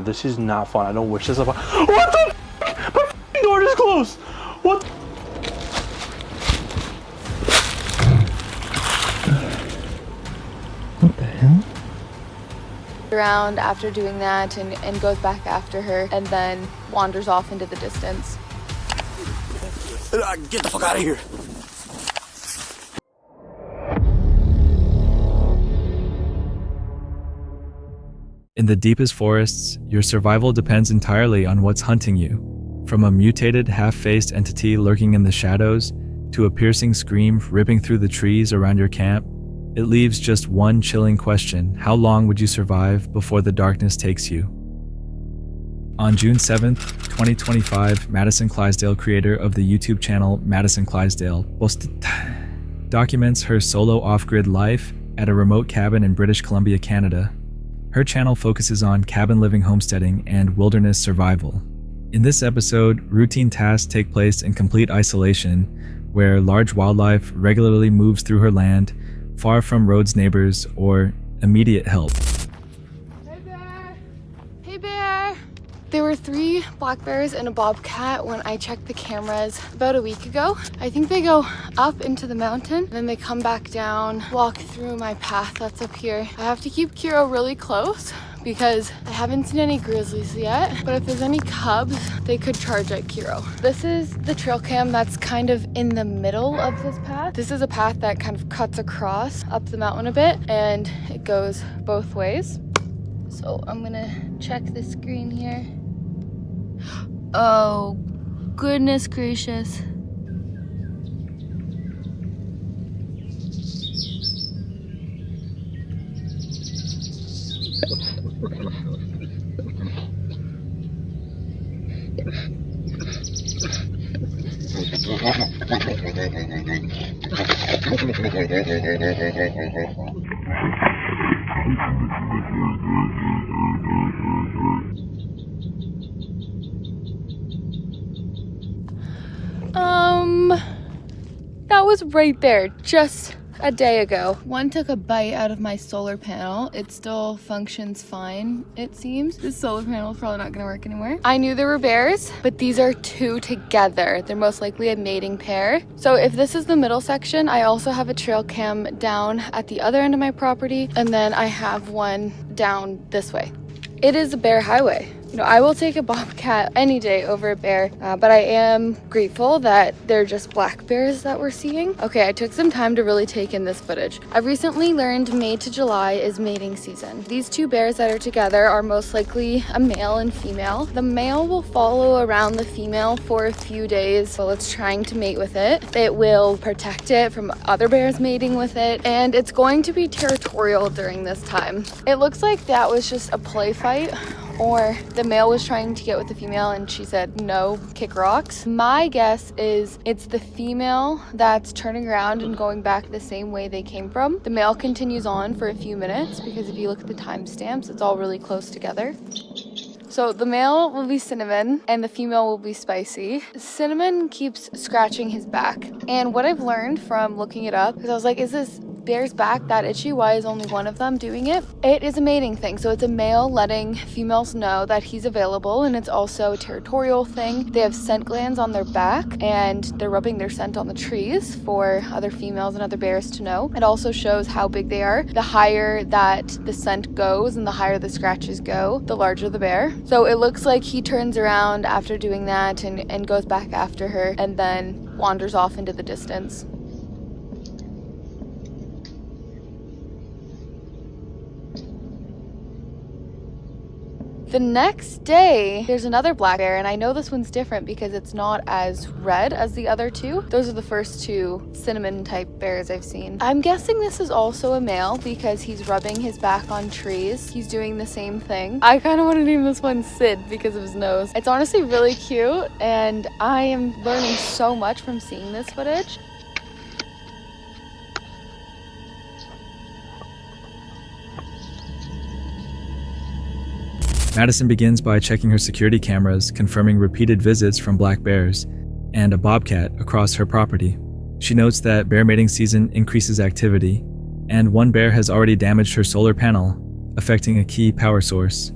This is not fun. I don't wish this upon. What the f***? My f***ing door is closed. What? What the hell? Around after doing that and goes back after her and then wanders off into the distance. Get the fuck out of here. In the deepest forests, your survival depends entirely on what's hunting you. From a mutated, half-faced entity lurking in the shadows, to a piercing scream ripping through the trees around your camp, it leaves just one chilling question: how long would you survive before the darkness takes you? On June 7th, 2025, Madison Clydesdale, creator of the YouTube channel Madison Clydesdale, documents her solo off-grid life at a remote cabin in British Columbia, Canada. Her channel focuses on cabin living, homesteading, and wilderness survival. In this episode, routine tasks take place in complete isolation, where large wildlife regularly moves through her land, far from Rhodes' neighbors or immediate help. Hey bear! Hey bear! There were 3 black bears and a bobcat when I checked the cameras about a week ago. I think they go up into the mountain, then they come back down, walk through my path that's up here. I have to keep Kiro really close because I haven't seen any grizzlies yet, but if there's any cubs, they could charge at Kiro. This is the trail cam that's kind of in the middle of this path. This is a path that kind of cuts across up the mountain a bit, and it goes both ways. So I'm gonna check the screen here. Oh, goodness gracious. That was right there, just a day ago. One took a bite out of my solar panel. It still functions fine, it seems. This solar panel is probably not gonna work anymore. I knew there were bears, but these are 2 together. They're most likely a mating pair. So if this is the middle section, I also have a trail cam down at the other end of my property, and then I have one down this way. It is a bear highway. You know, I will take a bobcat any day over a bear, but I am grateful that they're just black bears that we're seeing. Okay, I took some time to really take in this footage. I've recently learned May to July is mating season. These 2 bears that are together are most likely a male and female. The male will follow around the female for a few days while it's trying to mate with it. It will protect it from other bears mating with it, and it's going to be territorial during this time. It looks like that was just a play fight, or the male was trying to get with the female and she said no, kick rocks. My guess is it's the female that's turning around and going back the same way they came from. The male continues on for a few minutes because if you look at the timestamps, it's all really close together. So the male will be Cinnamon and the female will be Spicy. Cinnamon keeps scratching his back, and what I've learned from looking it up, because I was like, is this bear's back that itchy? Why is only one of them doing it? It is a mating thing. So it's a male letting females know that he's available, and it's also a territorial thing. They have scent glands on their back and they're rubbing their scent on the trees for other females and other bears to know. It also shows how big they are. The higher that the scent goes and the higher the scratches go, the larger the bear. So it looks like he turns around after doing that and goes back after her and then wanders off into the distance. The next day, there's another black bear, and I know this one's different because it's not as red as the other 2. Those are the first 2 cinnamon type bears I've seen. I'm guessing this is also a male because he's rubbing his back on trees. He's doing the same thing. I kind of want to name this one Sid because of his nose. It's honestly really cute, and I am learning so much from seeing this footage. Madison begins by checking her security cameras, confirming repeated visits from black bears and a bobcat across her property. She notes that bear mating season increases activity, and one bear has already damaged her solar panel, affecting a key power source.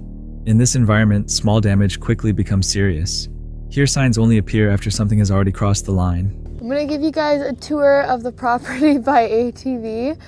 In this environment, small damage quickly becomes serious. Here signs only appear after something has already crossed the line. I'm gonna give you guys a tour of the property by ATV.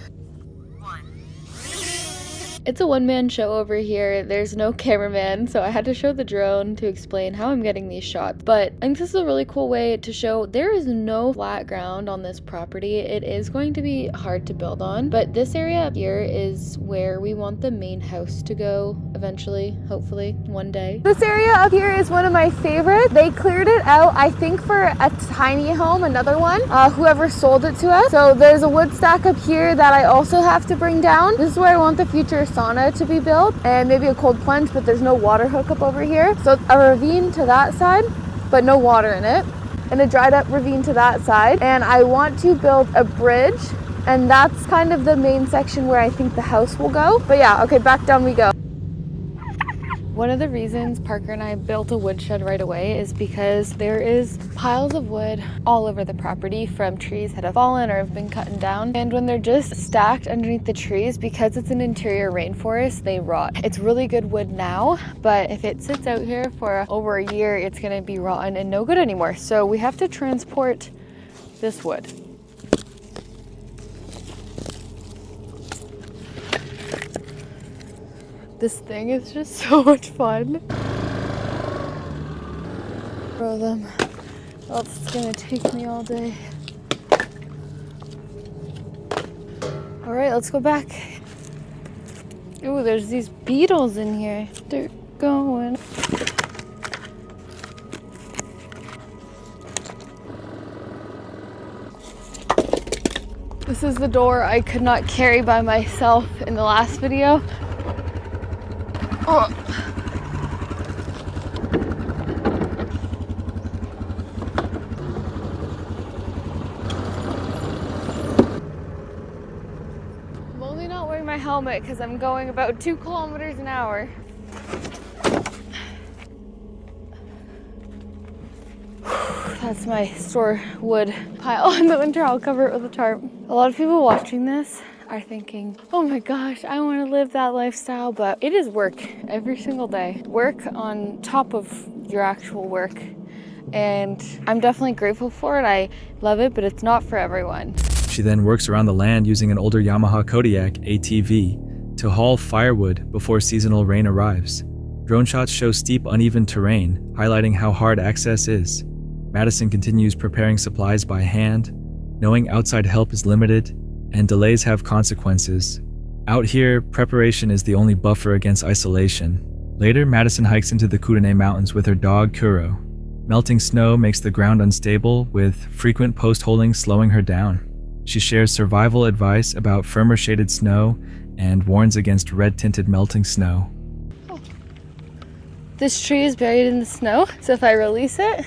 It's a one-man show over here. There's no cameraman, so I had to show the drone to explain how I'm getting these shots. But I think this is a really cool way to show there is no flat ground on this property. It is going to be hard to build on, but this area up here is where we want the main house to go eventually, hopefully, one day. This area up here is one of my favorites. They cleared it out, I think, for a tiny home, another one, whoever sold it to us. So there's a wood stack up here that I also have to bring down. This is where I want the future sauna to be built, and maybe a cold plunge, but there's no water hookup over here. So a ravine to that side, but no water in it, and a dried up ravine to that side. And I want to build a bridge, and that's kind of the main section where I think the house will go. But yeah, okay, back down we go. One of the reasons Parker and I built a woodshed right away is because there is piles of wood all over the property from trees that have fallen or have been cut down. And when they're just stacked underneath the trees, because it's an interior rainforest, they rot. It's really good wood now, but if it sits out here for over a year, it's gonna be rotten and no good anymore. So we have to transport this wood. This thing is just so much fun. Throw them, else it's gonna take me all day. All right, let's go back. Ooh, there's these beetles in here. They're going. This is the door I could not carry by myself in the last video. Oh. I'm only not wearing my helmet because I'm going about 2 kilometers an hour. That's my store wood pile. In the winter, I'll cover it with a tarp. A lot of people watching this are thinking, oh my gosh, I want to live that lifestyle, but it is work every single day. Work on top of your actual work. And I'm definitely grateful for it. I love it, but it's not for everyone. She then works around the land using an older Yamaha Kodiak ATV to haul firewood before seasonal rain arrives. Drone shots show steep, uneven terrain, highlighting how hard access is. Madison continues preparing supplies by hand, knowing outside help is limited and delays have consequences. Out here, preparation is the only buffer against isolation. Later, Madison hikes into the Kootenay Mountains with her dog, Kuro. Melting snow makes the ground unstable, with frequent post-holing slowing her down. She shares survival advice about firmer shaded snow and warns against red-tinted melting snow. Oh. This tree is buried in the snow, so if I release it...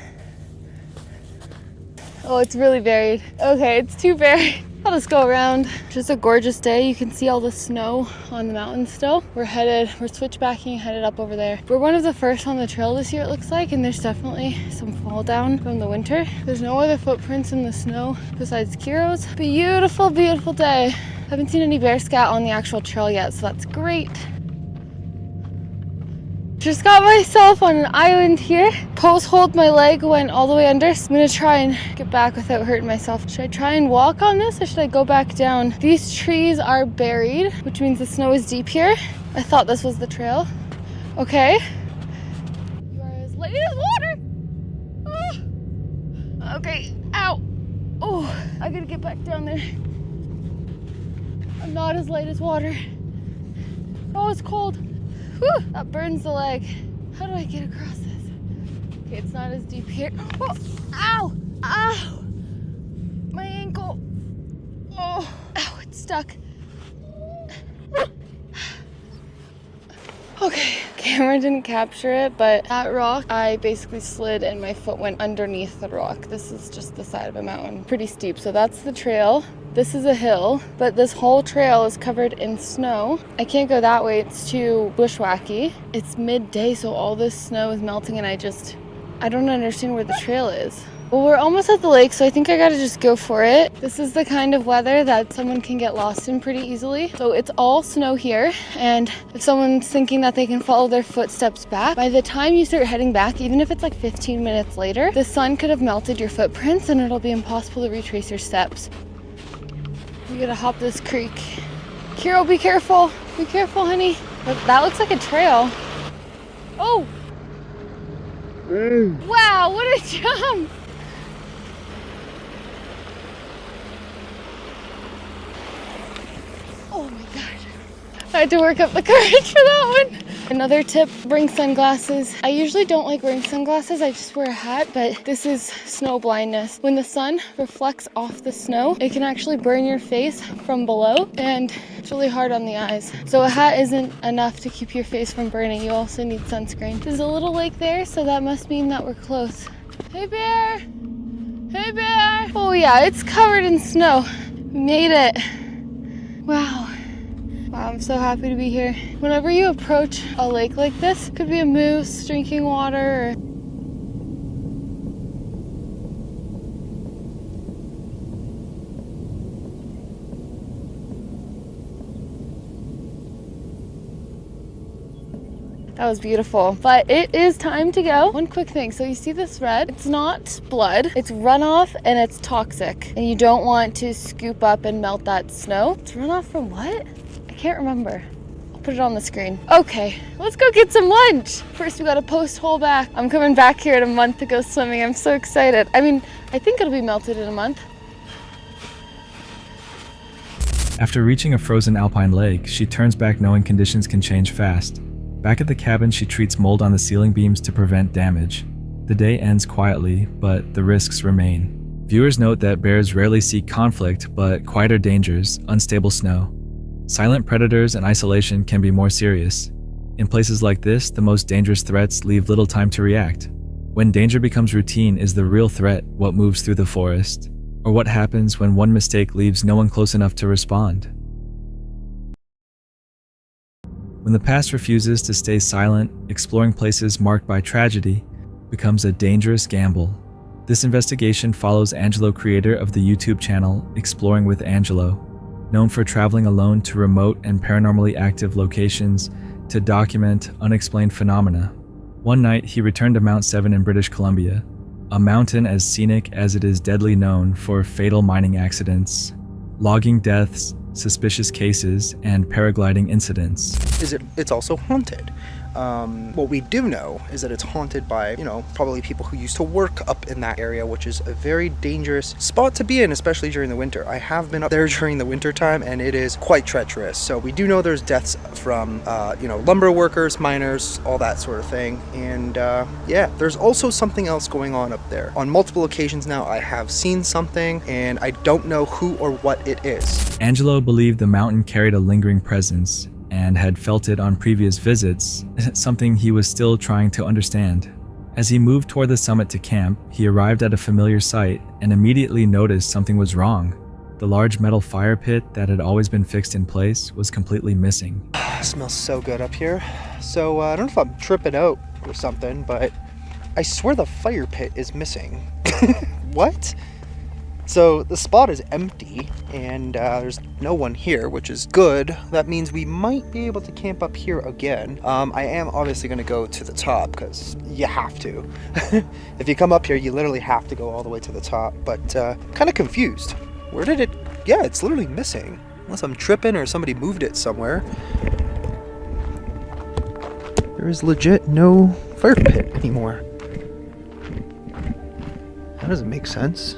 Oh, it's really buried. Okay, it's too buried. I'll just go around. Just a gorgeous day. You can see all the snow on the mountain still. We're switchbacking, headed up over there. We're one of the first on the trail this year, it looks like, and there's definitely some fall down from the winter. There's no other footprints in the snow besides Kiro's. Beautiful, beautiful day. Haven't seen any bear scat on the actual trail yet, so that's great. Just got myself on an island here. Post hold, my leg went all the way under. I'm gonna try and get back without hurting myself. Should I try and walk on this or should I go back down? These trees are buried, which means the snow is deep here. I thought this was the trail. Okay. You are as light as water. Oh. Okay, ow. Oh, I gotta get back down there. I'm not as light as water. Oh, it's cold. Whew, that burns the leg. How do I get across this? Okay, it's not as deep here. Oh, ow! Ow! My ankle. Oh, ow, it's stuck. Okay, camera didn't capture it, but that rock, I basically slid and my foot went underneath the rock. This is just the side of a mountain, pretty steep. So that's the trail. This is a hill, but this whole trail is covered in snow. I can't go that way, it's too bushwhacky. It's midday, so all this snow is melting and I don't understand where the trail is. Well, we're almost at the lake, so I think I gotta just go for it. This is the kind of weather that someone can get lost in pretty easily. So it's all snow here, and if someone's thinking that they can follow their footsteps back, by the time you start heading back, even if it's like 15 minutes later, the sun could have melted your footprints and it'll be impossible to retrace your steps. We gotta hop this creek. Kiro, be careful. Be careful, honey. That looks like a trail. Oh! Wow, what a jump! Oh my god. I had to work up the courage for that one. Another tip, bring sunglasses. I usually don't like wearing sunglasses, I just wear a hat, but this is snow blindness. When the sun reflects off the snow, it can actually burn your face from below, and it's really hard on the eyes. So a hat isn't enough to keep your face from burning. You also need sunscreen. There's a little lake there, so that must mean that we're close. Hey bear! Hey bear! Oh yeah, it's covered in snow. We made it. Wow. Wow, I'm so happy to be here. Whenever you approach a lake like this, it could be a moose drinking water or that was beautiful, but it is time to go. One quick thing, so you see this red? It's not blood, it's runoff and it's toxic. And you don't want to scoop up and melt that snow. It's runoff from what? I can't remember. I'll put it on the screen. Okay, let's go get some lunch. First we got a post hole back. I'm coming back here in a month to go swimming. I'm so excited. I mean, I think it'll be melted in a month. After reaching a frozen alpine lake, she turns back knowing conditions can change fast. Back at the cabin, she treats mold on the ceiling beams to prevent damage. The day ends quietly, but the risks remain. Viewers note that bears rarely seek conflict, but quieter dangers, unstable snow. Silent predators and isolation can be more serious. In places like this, the most dangerous threats leave little time to react. When danger becomes routine, is the real threat what moves through the forest? Or what happens when one mistake leaves no one close enough to respond? When the past refuses to stay silent, exploring places marked by tragedy becomes a dangerous gamble. This investigation follows Angelo, creator of the YouTube channel Exploring with Angelo, known for traveling alone to remote and paranormally active locations to document unexplained phenomena. One night, he returned to Mount 7 in British Columbia, a mountain as scenic as it is deadly known for fatal mining accidents, logging deaths, suspicious cases, and paragliding incidents. It's also haunted. What we do know is that it's haunted by, probably people who used to work up in that area, which is a very dangerous spot to be in, especially during the winter. I have been up there during the winter time, and it is quite treacherous. So we do know there's deaths from, lumber workers, miners, all that sort of thing. And yeah, there's also something else going on up there. On multiple occasions now, I have seen something, and I don't know who or what it is. Angelo believed the mountain carried a lingering presence and had felt it on previous visits, something he was still trying to understand. As he moved toward the summit to camp, he arrived at a familiar site and immediately noticed something was wrong. The large metal fire pit that had always been fixed in place was completely missing. It smells so good up here. So I don't know if I'm tripping out or something, but I swear the fire pit is missing. What? So the spot is empty and there's no one here, which is good. That means we might be able to camp up here again. I am obviously going to go to the top because you have to. If you come up here, you literally have to go all the way to the top, but kind of confused. Where did it? Yeah, it's literally missing. Unless I'm tripping or somebody moved it somewhere. There is legit no fire pit anymore. That doesn't make sense.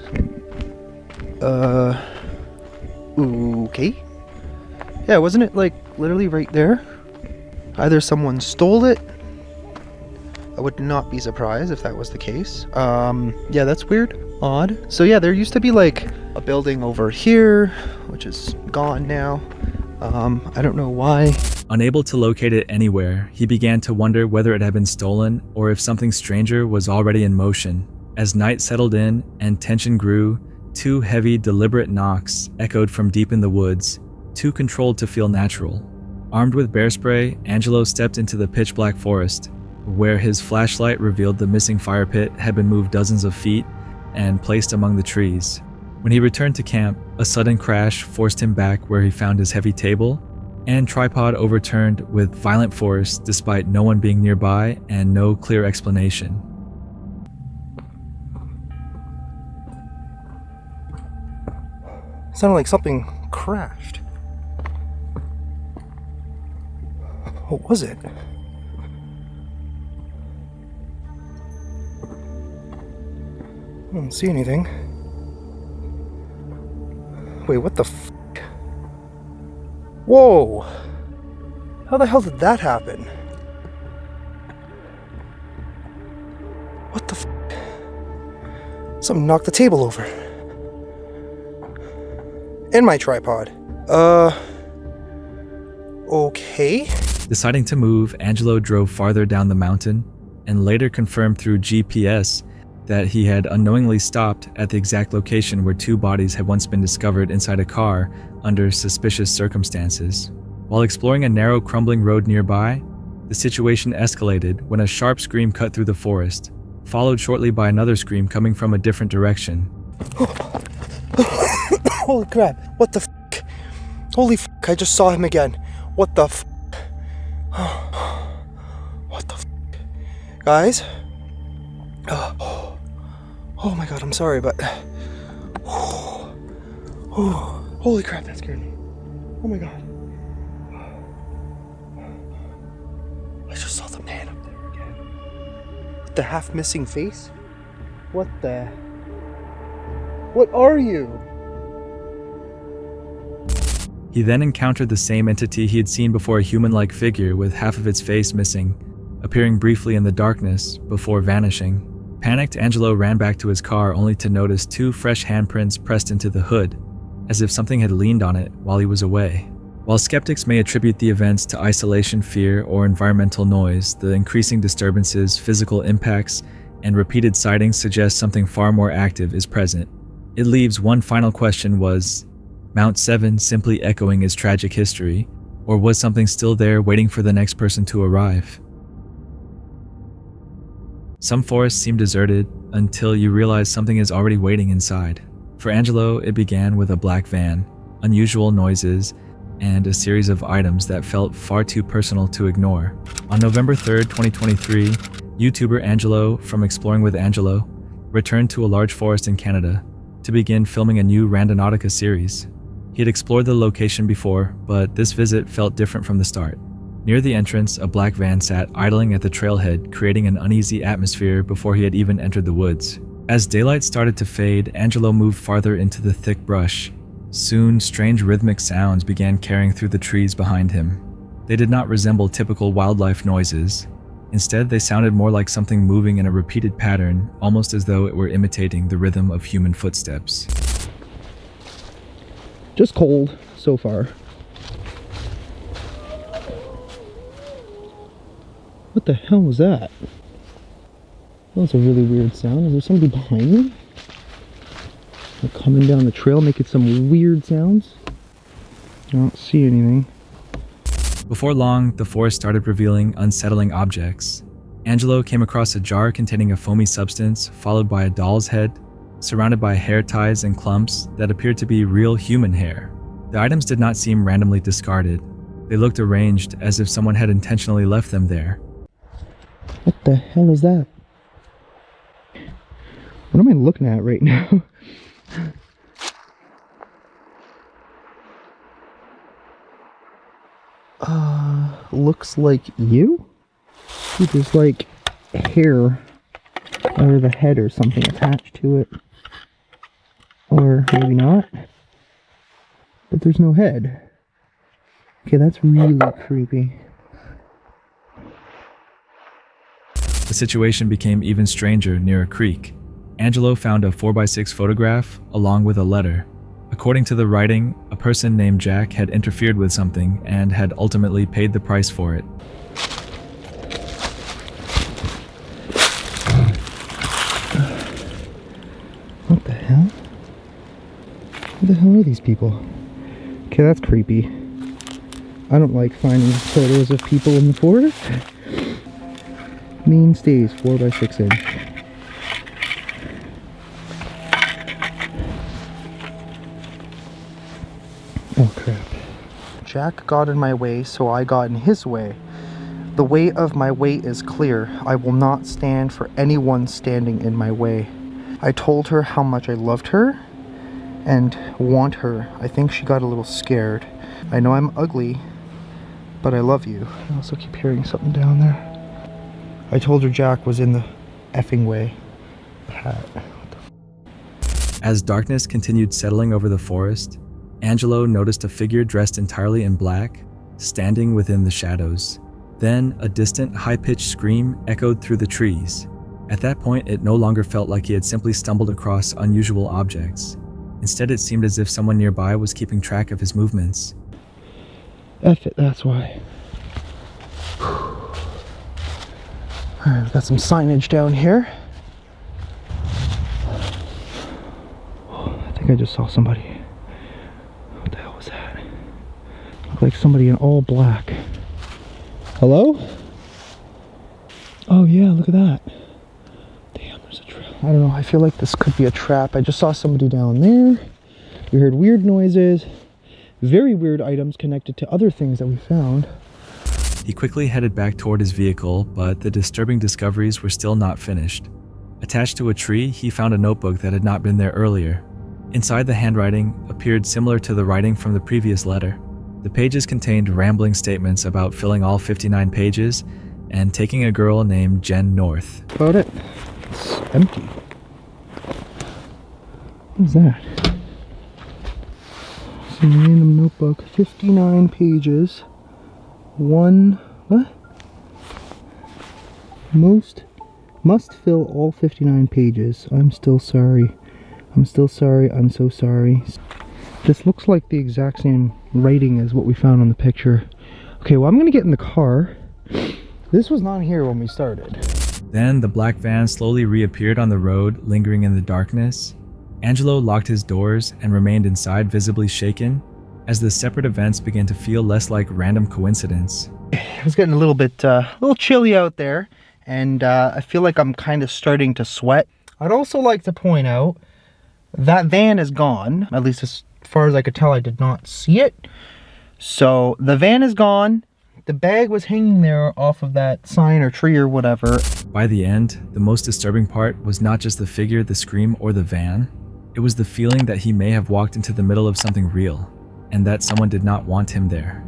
Okay. Yeah, wasn't it like literally right there? Either someone stole it. I would not be surprised if that was the case. Yeah, that's weird. Odd. So yeah, there used to be like a building over here, which is gone now. I don't know why. Unable to locate it anywhere, he began to wonder whether it had been stolen or if something stranger was already in motion. As night settled in and tension grew, two heavy, deliberate knocks echoed from deep in the woods, too controlled to feel natural. Armed with bear spray, Angelo stepped into the pitch-black forest, where his flashlight revealed the missing fire pit had been moved dozens of feet and placed among the trees. When he returned to camp, a sudden crash forced him back where he found his heavy table and tripod overturned with violent force despite no one being nearby and no clear explanation. It sounded like something crashed. What was it? I don't see anything. Wait, what the f? Whoa! How the hell did that happen? What the f? Something knocked the table over. And my tripod. Okay. Deciding to move, Angelo drove farther down the mountain and later confirmed through GPS that he had unknowingly stopped at the exact location where 2 bodies had once been discovered inside a car under suspicious circumstances. While exploring a narrow, crumbling road nearby, the situation escalated when a sharp scream cut through the forest, followed shortly by another scream coming from a different direction. Holy crap, what the f? Holy f, I just saw him again. What the f? What the f? Guys? Oh my god, I'm sorry, but... Holy crap, that scared me. Oh my god. I just saw the man up there again. With the half-missing face? What the... What are you? He then encountered the same entity he had seen before, a human-like figure with half of its face missing, appearing briefly in the darkness before vanishing. Panicked, Angelo ran back to his car only to notice 2 fresh handprints pressed into the hood, as if something had leaned on it while he was away. While skeptics may attribute the events to isolation, fear, or environmental noise, the increasing disturbances, physical impacts, and repeated sightings suggest something far more active is present. It leaves one final question: was Mount 7 simply echoing its tragic history, or was something still there waiting for the next person to arrive? Some forests seem deserted until you realize something is already waiting inside. For Angelo, it began with a black van, unusual noises, and a series of items that felt far too personal to ignore. On November 3rd, 2023, YouTuber Angelo from Exploring with Angelo returned to a large forest in Canada to begin filming a new Randonautica series. He had explored the location before, but this visit felt different from the start. Near the entrance, a black van sat idling at the trailhead, creating an uneasy atmosphere before he had even entered the woods. As daylight started to fade, Angelo moved farther into the thick brush. Soon, strange rhythmic sounds began carrying through the trees behind him. They did not resemble typical wildlife noises. Instead, they sounded more like something moving in a repeated pattern, almost as though it were imitating the rhythm of human footsteps. Just cold so far. What the hell was that? That was a really weird sound. Is there somebody behind me? Like coming down the trail making some weird sounds? I don't see anything. Before long, the forest started revealing unsettling objects. Angelo came across a jar containing a foamy substance, followed by a doll's head, surrounded by hair ties and clumps that appeared to be real human hair. The items did not seem randomly discarded. They looked arranged as if someone had intentionally left them there. What the hell is that? What am I looking at right now? Looks like you? Dude, there's like hair or the head or something attached to it. Or maybe not. But there's no head. Okay, that's really creepy. The situation became even stranger near a creek. Angelo found a 4x6 photograph along with a letter. According to the writing, a person named Jack had interfered with something and had ultimately paid the price for it. What the hell? Who the hell are these people? Okay, that's creepy. I don't like finding photos of people in the forest. Main stays 4x6 inch. Jack got in my way, so I got in his way. The way of my way is clear. I will not stand for anyone standing in my way. I told her how much I loved her and want her. I think she got a little scared. I know I'm ugly, but I love you. I also keep hearing something down there. I told her Jack was in the effing way. Pat. As darkness continued settling over the forest, Angelo noticed a figure dressed entirely in black, standing within the shadows. Then, a distant, high-pitched scream echoed through the trees. At that point, it no longer felt like he had simply stumbled across unusual objects. Instead, it seemed as if someone nearby was keeping track of his movements. F it, that's why. Alright, we've got some signage down here. I think I just saw somebody. What the hell was that? Looked like somebody in all black. Hello? Oh yeah, look at that. Damn, there's a trail. I don't know, I feel like this could be a trap. I just saw somebody down there. We heard weird noises. Very weird items connected to other things that we found. He quickly headed back toward his vehicle, but the disturbing discoveries were still not finished. Attached to a tree, he found a notebook that had not been there earlier. Inside, the handwriting appeared similar to the writing from the previous letter. The pages contained rambling statements about filling all 59 pages and taking a girl named Jen North. About it. It's empty. What is that? Some random notebook. 59 pages. What? Must fill all 59 pages. I'm still sorry. I'm still sorry. I'm so sorry. This looks like the exact same writing as what we found on the picture. Okay, well, I'm gonna get in the car. This was not here when we started. Then the black van slowly reappeared on the road, lingering in the darkness. Angelo locked his doors and remained inside, visibly shaken, as the separate events began to feel less like random coincidence. It was getting a little chilly out there, and I feel like I'm kind of starting to sweat. I'd also like to point out that van is gone. At least as far as I could tell, I did not see it. So the van is gone. The bag was hanging there off of that sign or tree or whatever. By the end, the most disturbing part was not just the figure, the scream, or the van. It was the feeling that he may have walked into the middle of something real, and that someone did not want him there.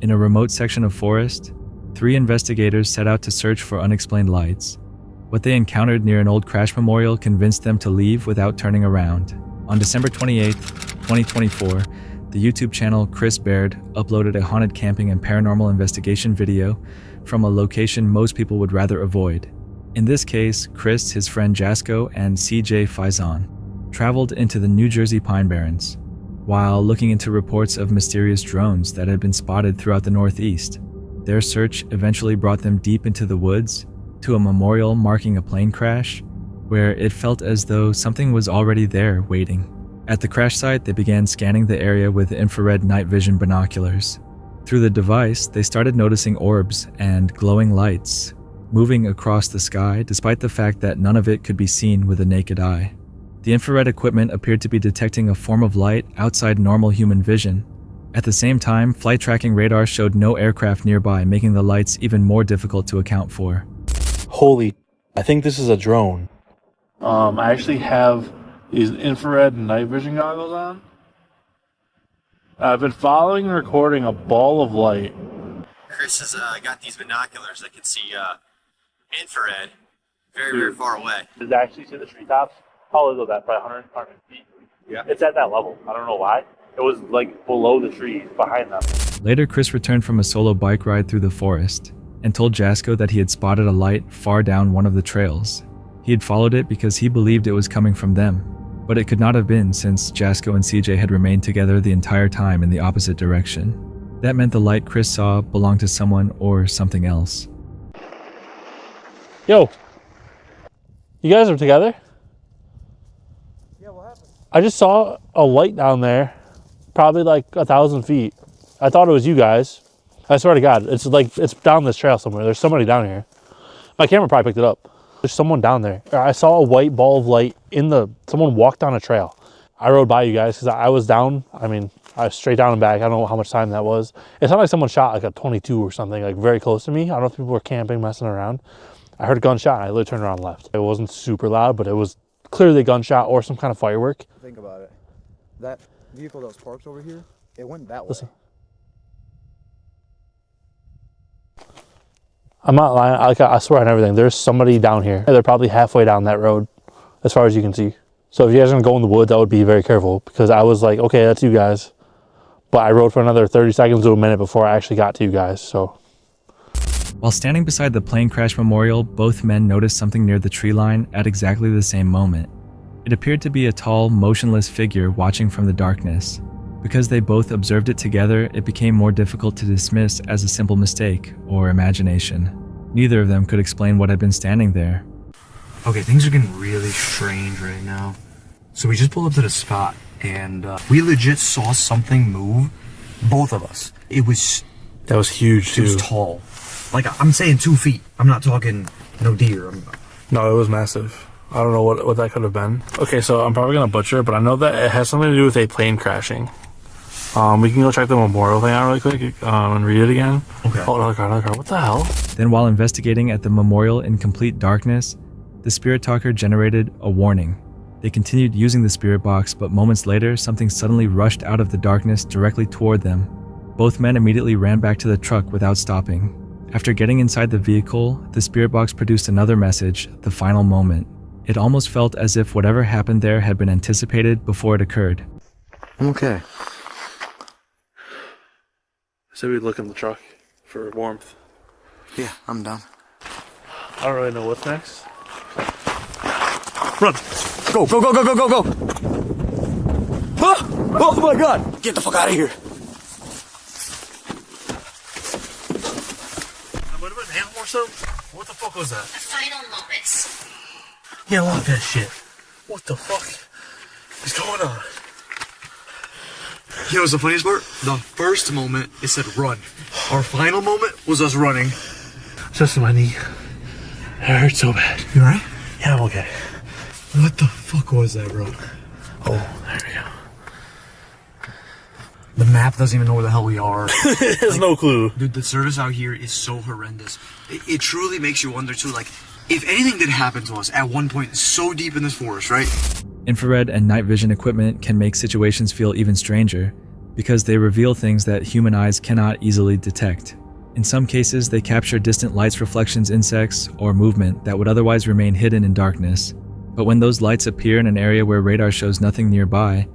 In a remote section of forest, 3 investigators set out to search for unexplained lights. What they encountered near an old crash memorial convinced them to leave without turning around. On December 28, 2024, the YouTube channel Chris Baird uploaded a haunted camping and paranormal investigation video from a location most people would rather avoid. In this case, Chris, his friend Jasko, and CJ Faison traveled into the New Jersey Pine Barrens while looking into reports of mysterious drones that had been spotted throughout the Northeast. Their search eventually brought them deep into the woods to a memorial marking a plane crash, where it felt as though something was already there waiting. At the crash site, they began scanning the area with infrared night vision binoculars. Through the device, they started noticing orbs and glowing lights moving across the sky, despite the fact that none of it could be seen with the naked eye. The infrared equipment appeared to be detecting a form of light outside normal human vision. At the same time, flight tracking radar showed no aircraft nearby, making the lights even more difficult to account for. Holy, I think this is a drone. I actually have these infrared night vision goggles on. I've been following and recording a ball of light. Chris has got these binoculars that can see infrared very, very far away. Does it actually see the treetops? How low is that? Probably 100 feet? Yeah. It's at that level. I don't know why. It was like below the trees behind them. Later, Chris returned from a solo bike ride through the forest and told Jasko that he had spotted a light far down one of the trails. He had followed it because he believed it was coming from them, but it could not have been since Jasko and CJ had remained together the entire time in the opposite direction. That meant the light Chris saw belonged to someone or something else. Yo, you guys are together? Yeah, what happened? I just saw a light down there, probably like 1,000 feet. I thought it was you guys. I swear to God, it's down this trail somewhere. There's somebody down here. My camera probably picked it up. There's someone down there. I saw a white ball of light someone walked down a trail. I rode by you guys because I was down. I mean, I was straight down and back. I don't know how much time that was. It sounded like someone shot like a 22 or something, like very close to me. I don't know if people were camping, messing around. I heard a gunshot. I literally turned around and left. It wasn't super loud, but it was clearly a gunshot or some kind of firework. Think about it. That vehicle that was parked over here, it went that way. Listen. I'm not lying. I swear on everything. There's somebody down here. They're probably halfway down that road, as far as you can see. So if you guys are gonna go in the woods, I would be very careful, because I was like, okay, that's you guys. But I rode for another 30 seconds to a minute before I actually got to you guys, so. While standing beside the plane crash memorial, both men noticed something near the tree line at exactly the same moment. It appeared to be a tall, motionless figure watching from the darkness. Because they both observed it together, it became more difficult to dismiss as a simple mistake or imagination. Neither of them could explain what had been standing there. Okay, things are getting really strange right now. So we just pulled up to the spot, and we legit saw something move. Both of us. That was huge, too. It was tall. Like, I'm saying 2 feet. I'm not talking no deer. No, it was massive. I don't know what that could have been. Okay, so I'm probably going to butcher it, but I know that it has something to do with a plane crashing. We can go check the memorial thing out really quick and read it again. Okay. Oh, another car. What the hell? Then while investigating at the memorial in complete darkness, the spirit talker generated a warning. They continued using the spirit box, but moments later, something suddenly rushed out of the darkness directly toward them. Both men immediately ran back to the truck without stopping. After getting inside the vehicle, the spirit box produced another message, the final moment. It almost felt as if whatever happened there had been anticipated before it occurred. I'm okay. So we'd look in the truck for warmth. Yeah, I'm done. I don't really know what's next. Run! Go! Ah! Oh my god! Get the fuck out of here! What the fuck was that? The final moments. Yeah, I want that shit. What the fuck is going on? You know what's the funniest part? The first moment, it said run. Our final moment was us running. Just my knee. It hurts so bad. You alright? Yeah, I'm okay. What the fuck was that, bro? Oh, there we go. The map doesn't even know where the hell we are. There's no clue. Dude, the service out here is so horrendous. It truly makes you wonder, too, like, if anything did happen to us at one point so deep in this forest, right? Infrared and night vision equipment can make situations feel even stranger because they reveal things that human eyes cannot easily detect. In some cases, they capture distant lights, reflections, insects, or movement that would otherwise remain hidden in darkness. But when those lights appear in an area where radar shows nothing nearby,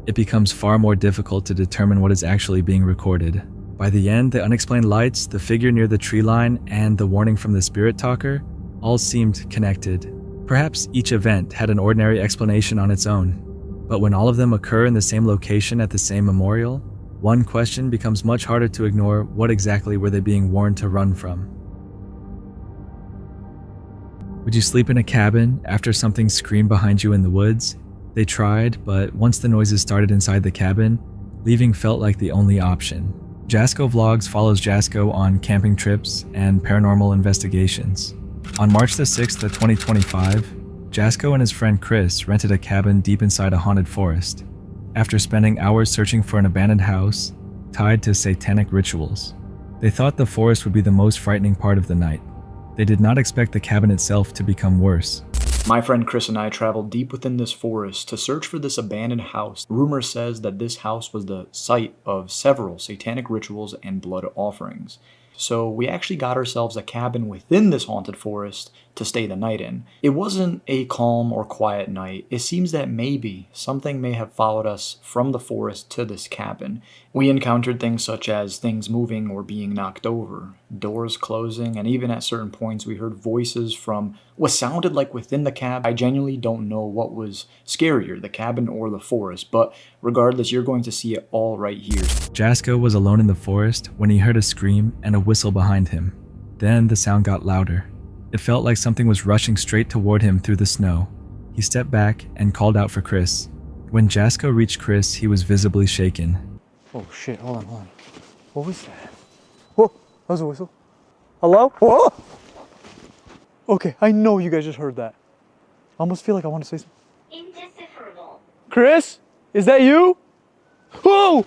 it becomes far more difficult to determine what is actually being recorded. By the end, the unexplained lights, the figure near the tree line, and the warning from the spirit talker all seemed connected. Perhaps each event had an ordinary explanation on its own. But when all of them occur in the same location at the same memorial, one question becomes much harder to ignore: what exactly were they being warned to run from? Would you sleep in a cabin after something screamed behind you in the woods? They tried, but once the noises started inside the cabin, leaving felt like the only option. Jasko Vlogs follows Jasko on camping trips and paranormal investigations. On March the 6th of 2025, Jasko and his friend Chris rented a cabin deep inside a haunted forest, after spending hours searching for an abandoned house tied to satanic rituals. They thought the forest would be the most frightening part of the night. They did not expect the cabin itself to become worse. My friend Chris and I traveled deep within this forest to search for this abandoned house. Rumor says that this house was the site of several satanic rituals and blood offerings. So we actually got ourselves a cabin within this haunted forest to stay the night in. It wasn't a calm or quiet night. It seems that maybe something may have followed us from the forest to this cabin. We encountered things such as things moving or being knocked over, doors closing, and even at certain points we heard voices from what sounded like within the cabin. I genuinely don't know what was scarier, the cabin or the forest, but regardless, you're going to see it all right here. Jasko was alone in the forest when he heard a scream and a whistle behind him. Then the sound got louder. It felt like something was rushing straight toward him through the snow. He stepped back and called out for Chris. When Jasko reached Chris, he was visibly shaken. Oh shit, hold on. What was that? Whoa, that was a whistle. Hello? Whoa! Okay, I know you guys just heard that. I almost feel like I want to say something. Indecipherable. Chris? Is that you? Whoa!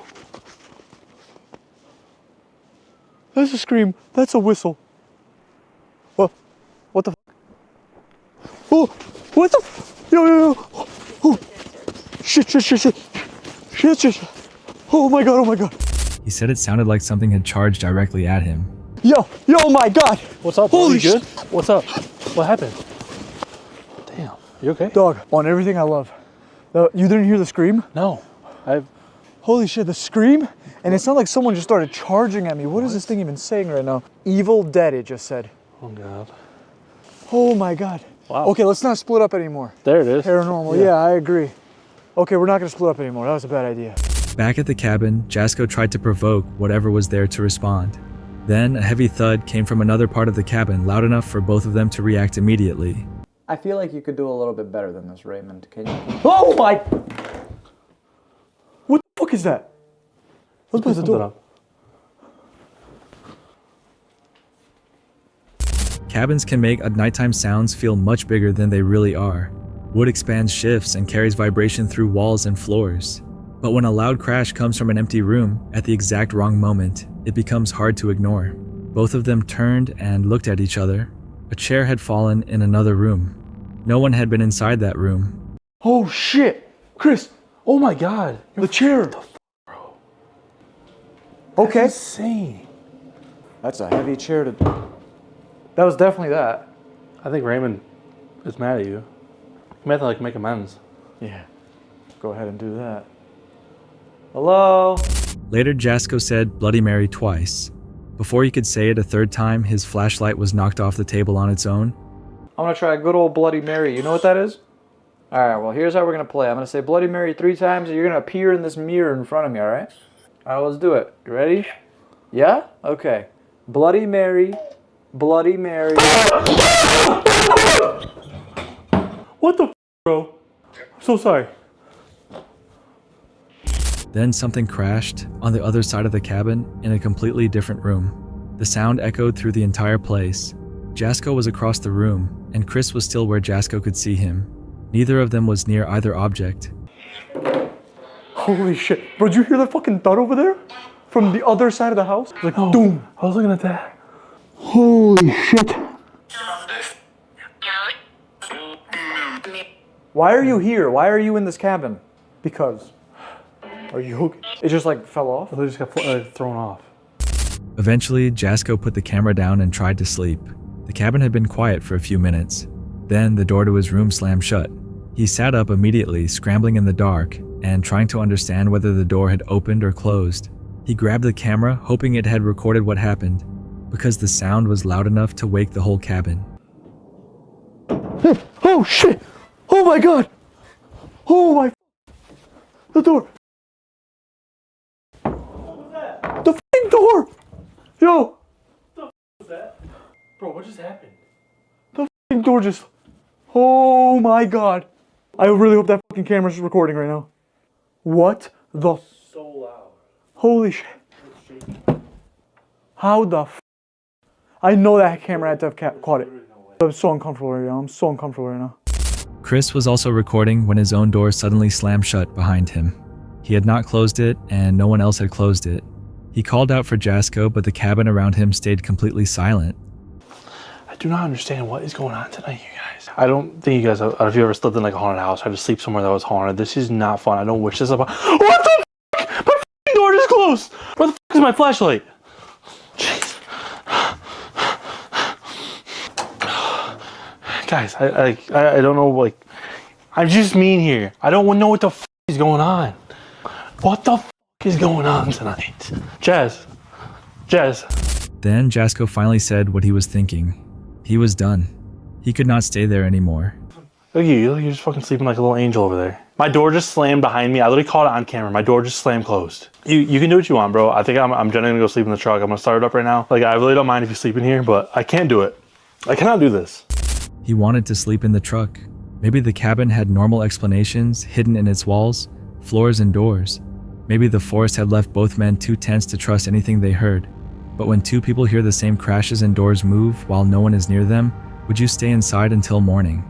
That's a scream. That's a whistle. What? What the? Oh, what the? Yo. Oh, shit. Oh my god. He said it sounded like something had charged directly at him. Yo, my god. What's up? Holy you good? What's up? What happened? Damn. You okay? Dog, on everything I love. You didn't hear the scream? No. Holy shit, the scream? And it's not like someone just started charging at me. What is this thing even saying right now? Evil Dead, it just said. Oh god. Oh my god. Wow. Okay, let's not split up anymore. There it is. Paranormal, yeah, I agree. Okay, we're not gonna split up anymore. That was a bad idea. Back at the cabin, Jasko tried to provoke whatever was there to respond. Then, a heavy thud came from another part of the cabin, loud enough for both of them to react immediately. I feel like you could do a little bit better than this, Raymond. Can you? Oh my! What the fuck is that? Let's put the door up. Cabins can make nighttime sounds feel much bigger than they really are. Wood expands shifts and carries vibration through walls and floors. But when a loud crash comes from an empty room at the exact wrong moment, it becomes hard to ignore. Both of them turned and looked at each other. A chair had fallen in another room. No one had been inside that room. Oh shit! Chris, Oh my god. the chair! Bro. Okay. Insane. That's a heavy chair to... That was definitely that. I think Raymond is mad at you. You might have to like make amends. Yeah. Go ahead and do that. Hello? Later, Jasko said Bloody Mary twice. Before he could say it a third time, his flashlight was knocked off the table on its own. I'm gonna try a good old Bloody Mary. You know what that is? Alright, well here's how we're gonna play. I'm gonna say Bloody Mary 3 times and you're gonna appear in this mirror in front of me, alright? Alright, let's do it. You ready? Yeah? Okay. Bloody Mary. Bloody Mary. What the bro? I'm so sorry. Then something crashed on the other side of the cabin in a completely different room. The sound echoed through the entire place. Jasko was across the room, and Chris was still where Jasko could see him. Neither of them was near either object. Holy shit. Bro, did you hear that fucking thud over there? From the other side of the house? Like, doom. I was looking at that. Holy shit. Why are you here? Why are you in this cabin? Because. Are you okay? It just like fell off? They just got thrown off. Eventually, Jasko put the camera down and tried to sleep. The cabin had been quiet for a few minutes. Then the door to his room slammed shut. He sat up immediately, scrambling in the dark, and trying to understand whether the door had opened or closed. He grabbed the camera, hoping it had recorded what happened, because the sound was loud enough to wake the whole cabin. Oh shit! Oh my god! Oh my... The door! The f***ing door! Yo! What was that? Bro, what just happened? The f***ing door just... Oh my god! I really hope that fucking camera's recording right now. What the... So loud. Holy shit. How the f... I know that camera had to have caught it. I'm so uncomfortable right now. I'm so uncomfortable right now. Chris was also recording when his own door suddenly slammed shut behind him. He had not closed it, and no one else had closed it. He called out for Jasko, but the cabin around him stayed completely silent. I do not understand what is going on tonight, you guys. I don't think you guys, if you ever slept in like a haunted house, had to sleep somewhere that was haunted. This is not fun. I don't wish this upon. What the f***? My f***ing door just closed. Where the f*** is my flashlight? Jeez. Guys, I don't know, like, I'm just mean here. I don't know what the f*** is going on. What the f*** is going on tonight? Jazz. Then Jasko finally said what he was thinking. He was done. He could not stay there anymore. Look at you, you're just fucking sleeping like a little angel over there. My door just slammed behind me. I literally caught it on camera. My door just slammed closed. You can do what you want, bro. I think I'm generally gonna go sleep in the truck. I'm gonna start it up right now. Like, I really don't mind if you sleep in here, but I can't do it. I cannot do this. He wanted to sleep in the truck. Maybe the cabin had normal explanations hidden in its walls, floors, and doors. Maybe the forest had left both men too tense to trust anything they heard. But when two people hear the same crashes and doors move while no one is near them, would you stay inside until morning?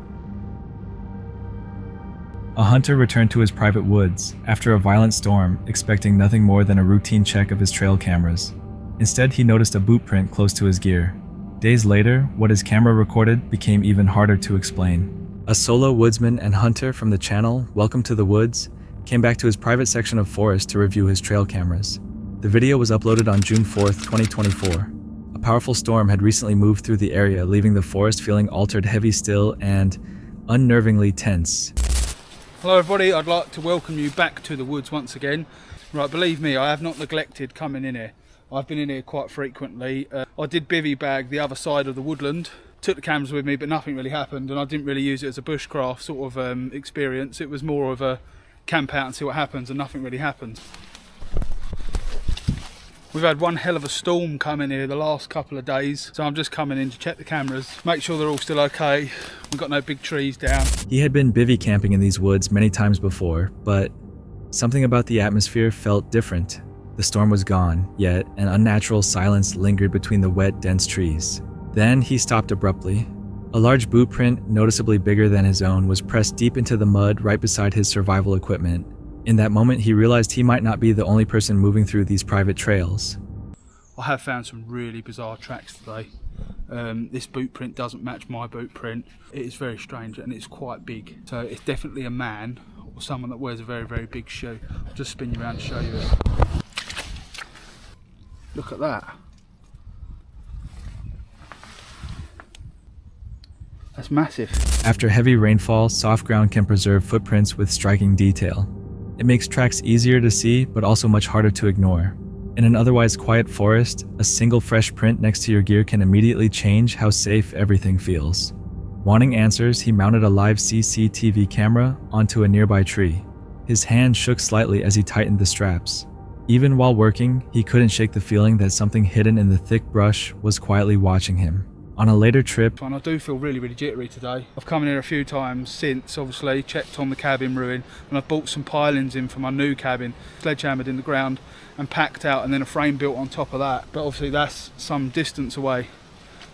A hunter returned to his private woods after a violent storm, expecting nothing more than a routine check of his trail cameras. Instead, he noticed a boot print close to his gear. Days later, what his camera recorded became even harder to explain. A solo woodsman and hunter from the channel, Welcome to the Woods, came back to his private section of forest to review his trail cameras. The video was uploaded on June 4th, 2024. A powerful storm had recently moved through the area, leaving the forest feeling altered, heavy still, and unnervingly tense. Hello everybody, I'd like to welcome you back to the woods once again. Right, believe me, I have not neglected coming in here. I've been in here quite frequently. I did bivvy bag the other side of the woodland. Took the cameras with me, but nothing really happened, and I didn't really use it as a bushcraft sort of experience. It was more of a camp out and see what happens, and nothing really happened. We've had one hell of a storm come in here the last couple of days, so I'm just coming in to check the cameras, make sure they're all still okay. We've got no big trees down. He had been bivvy camping in these woods many times before, but something about the atmosphere felt different. The storm was gone, yet an unnatural silence lingered between the wet, dense trees. Then he stopped abruptly. A large boot print, noticeably bigger than his own, was pressed deep into the mud right beside his survival equipment. In that moment, he realized he might not be the only person moving through these private trails. I have found some really bizarre tracks today. This boot print doesn't match my boot print. It is very strange and it's quite big. So it's definitely a man or someone that wears a very, very big shoe. I'll just spin you around to show you it. Look at that. That's massive. After heavy rainfall, soft ground can preserve footprints with striking detail. It makes tracks easier to see, but also much harder to ignore. In an otherwise quiet forest, a single fresh print next to your gear can immediately change how safe everything feels. Wanting answers, he mounted a live CCTV camera onto a nearby tree. His hand shook slightly as he tightened the straps. Even while working, he couldn't shake the feeling that something hidden in the thick brush was quietly watching him. On a later trip, and I do feel really, really jittery today. I've come in here a few times since, obviously, checked on the cabin ruin, and I've bought some pilings in for my new cabin, sledgehammered in the ground and packed out, and then a frame built on top of that. But obviously that's some distance away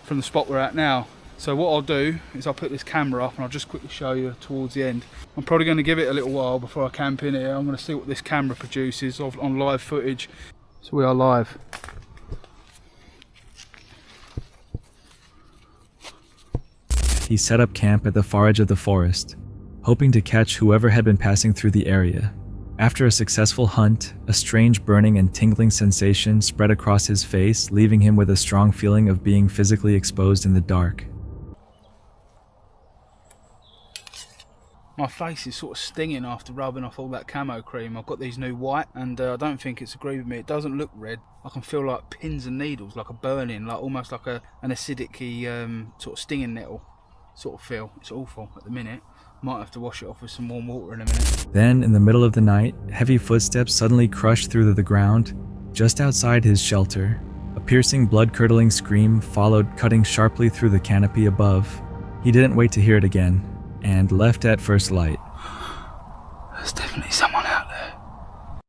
from the spot we're at now. So what I'll do is I'll put this camera up and I'll just quickly show you towards the end. I'm probably going to give it a little while before I camp in here. I'm going to see what this camera produces on live footage. So we are live. he set up camp at the far edge of the forest, hoping to catch whoever had been passing through the area. After a successful hunt, a strange burning and tingling sensation spread across his face, leaving him with a strong feeling of being physically exposed in the dark. My face is sort of stinging after rubbing off all that camo cream. I've got these new white and I don't think it's agreed with me. It doesn't look red. I can feel like pins and needles, like a burning, like almost like an acidic sort of stinging nettle sort of feel. It's awful at the minute. Might have to wash it off with some warm water in a minute. Then, in the middle of the night, heavy footsteps suddenly crushed through the ground just outside his shelter. A piercing, blood-curdling scream followed, cutting sharply through the canopy above. He didn't wait to hear it again, and left at first light. There's definitely someone out there.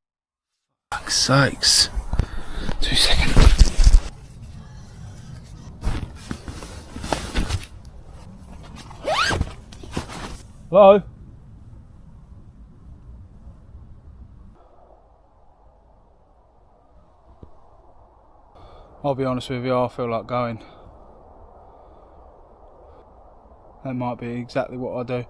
Fuck's sakes. 2 seconds. Hello? I'll be honest with you, I feel like going. That might be exactly what I do.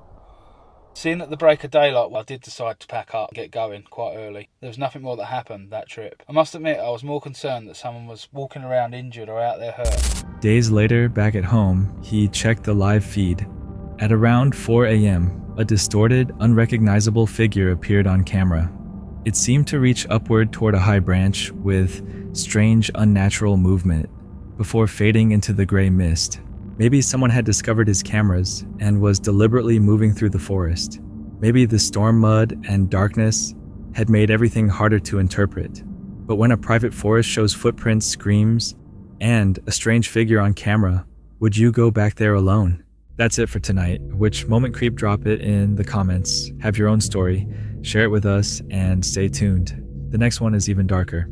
Seeing at the break of daylight, I did decide to pack up and get going quite early. There was nothing more that happened that trip. I must admit, I was more concerned that someone was walking around injured or out there hurt. Days later, back at home, he checked the live feed. At around 4 a.m., a distorted, unrecognizable figure appeared on camera. It seemed to reach upward toward a high branch with strange, unnatural movement, before fading into the gray mist. Maybe someone had discovered his cameras and was deliberately moving through the forest. Maybe the storm mud and darkness had made everything harder to interpret. But when a private forest shows footprints, screams, and a strange figure on camera, would you go back there alone? That's it for tonight. Which moment creep? Drop it in the comments. Have your own story, share it with us, and stay tuned. The next one is even darker.